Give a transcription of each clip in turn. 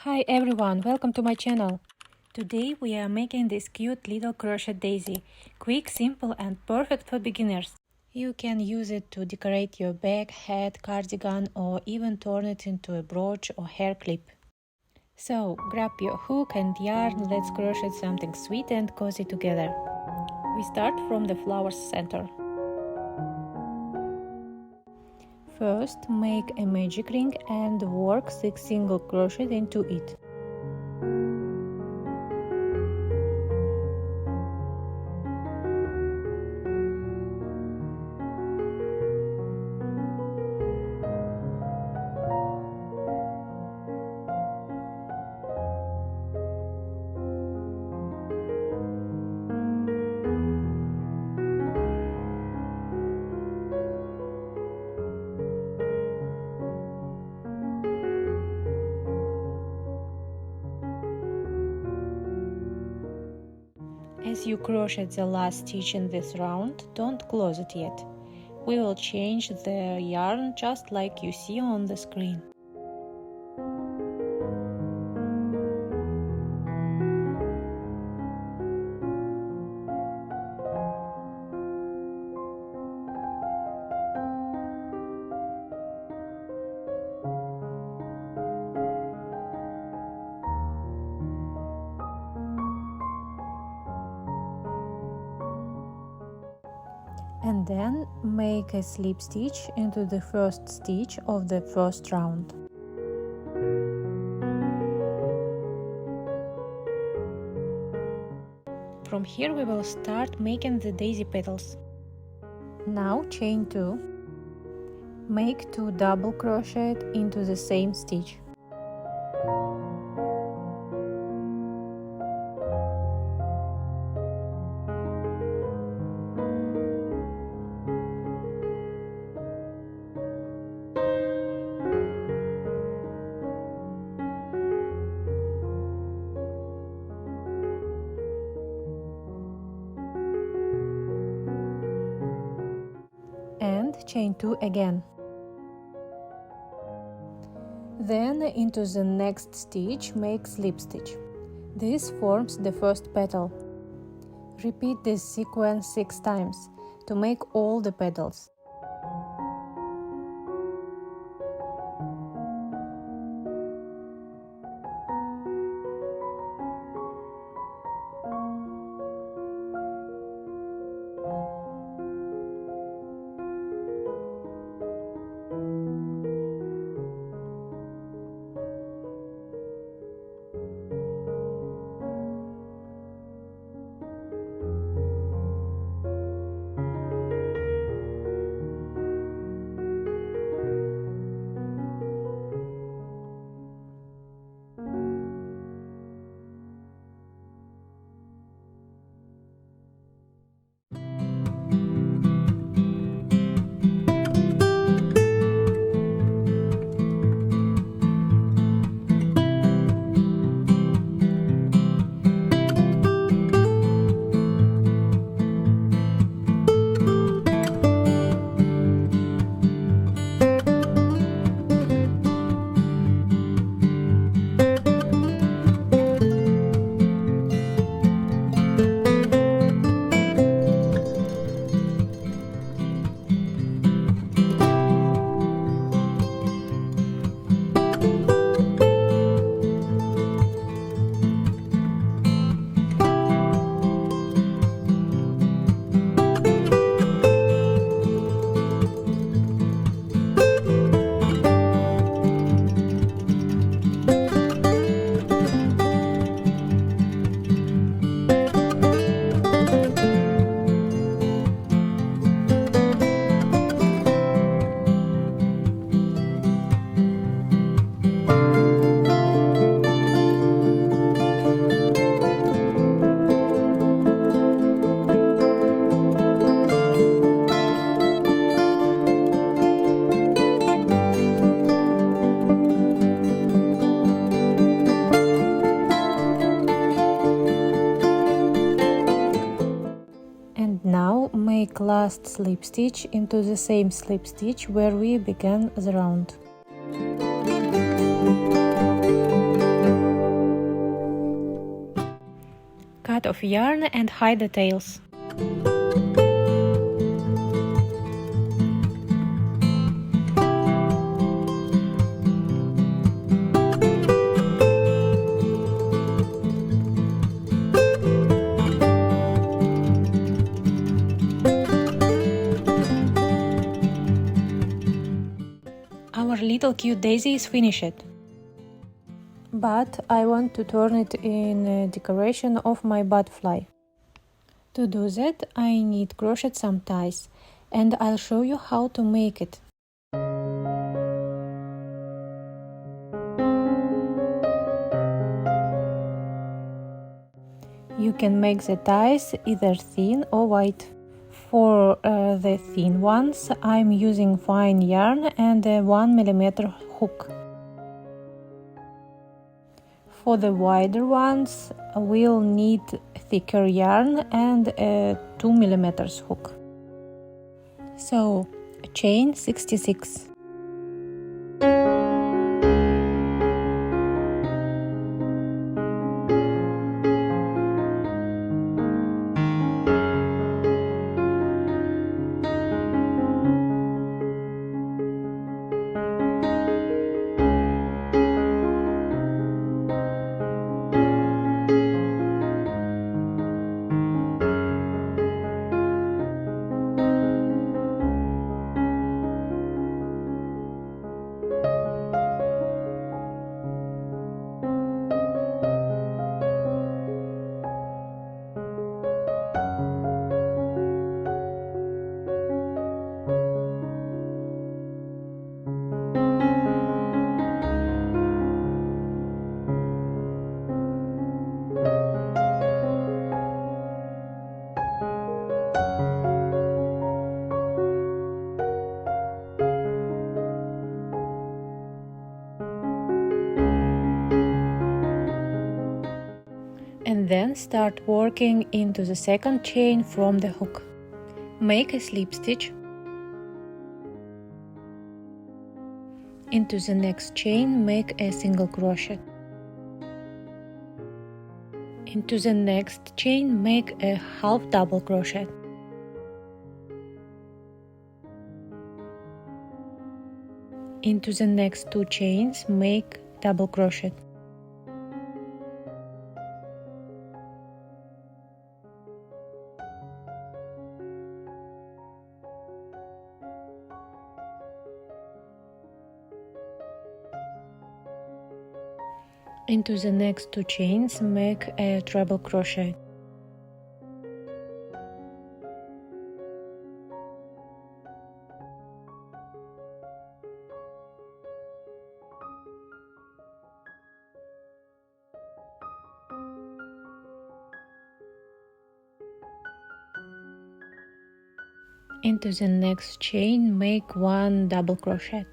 Hi everyone, welcome to my channel. Today we are making this cute little crochet daisy. Quick, simple and perfect for beginners. You can use it to decorate your bag, hat, cardigan or even turn it into a brooch or hair clip. So grab your hook and yarn, let's crochet something sweet and cozy together. We start from the flower's center. First, make a magic ring and work 6 single crochets into it. As you crochet the last stitch in this round, don't close it yet. We will change the yarn just like you see on the screen. And then make a slip stitch into the first stitch of the first round. From here we will start making the daisy petals. Now chain 2. Make 2 double crochet into the same stitch. And chain 2 again. Then into the next stitch make slip stitch. This forms the first petal. Repeat this sequence 6 times to make all the petals. Make last slip stitch into the same slip stitch where we began the round. cut of yarn and hide the tails. Our little cute daisy is finished. But I want to turn it in a decoration of my butterfly. To do that, I need crochet some ties, and I'll show you how to make it. You can make the ties either thin or white. For the thin ones, I'm using fine yarn and a 1mm hook. For the wider ones, we'll need thicker yarn and a 2mm hook. So, chain 66. And then start working into the second chain from the hook. Make a slip stitch. Into the next chain, make a single crochet. Into the next chain, make a half double crochet. Into the next two chains, make double crochet. Into the next two chains, make a treble crochet. Into the next chain, make one double crochet.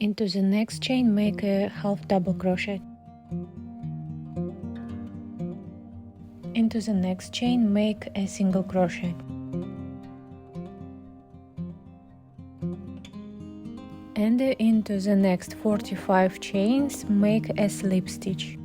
Into the next chain, make a half double crochet. Into the next chain, make a single crochet. And into the next 45 chains, make a slip stitch.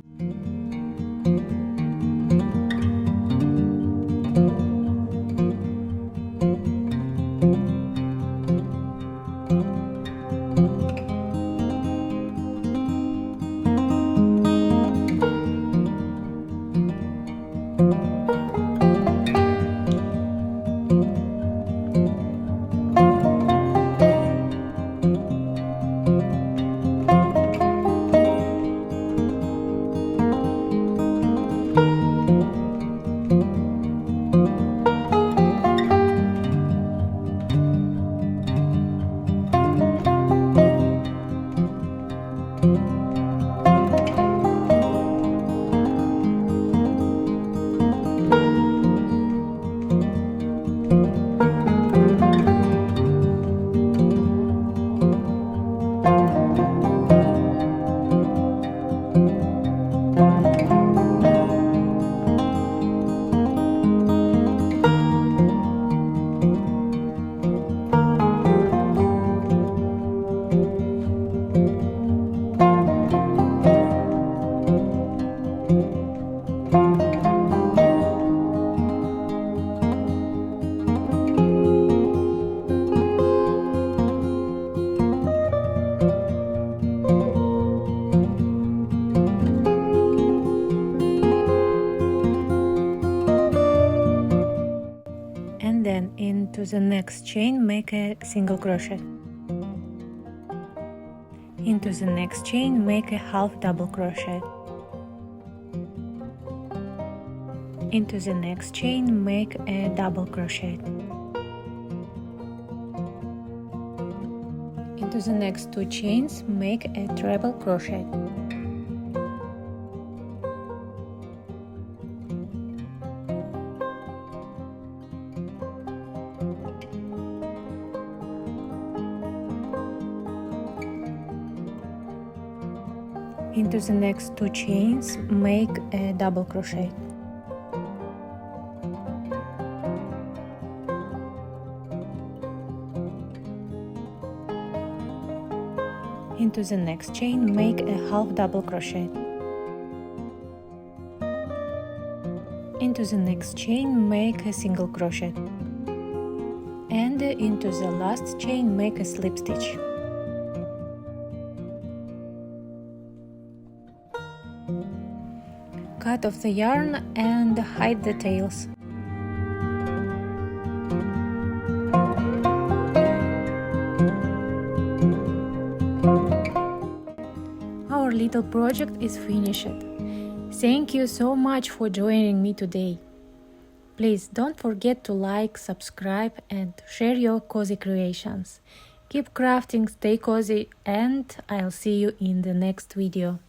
the next chain, make a single crochet. Into the next chain, make a half double crochet. Into the next chain, make a double crochet. Into the next 2 chains, make a treble crochet. Into the next 2 chains, make a double crochet. Into the next chain, make a half double crochet. Into the next chain, make a single crochet. And into the last chain, make a slip stitch. Cut off the yarn and hide the tails. Our little project is finished. Thank you so much for joining me today. Please don't forget to like, subscribe and share your cozy creations. Keep crafting, stay cozy, and I'll see you in the next video.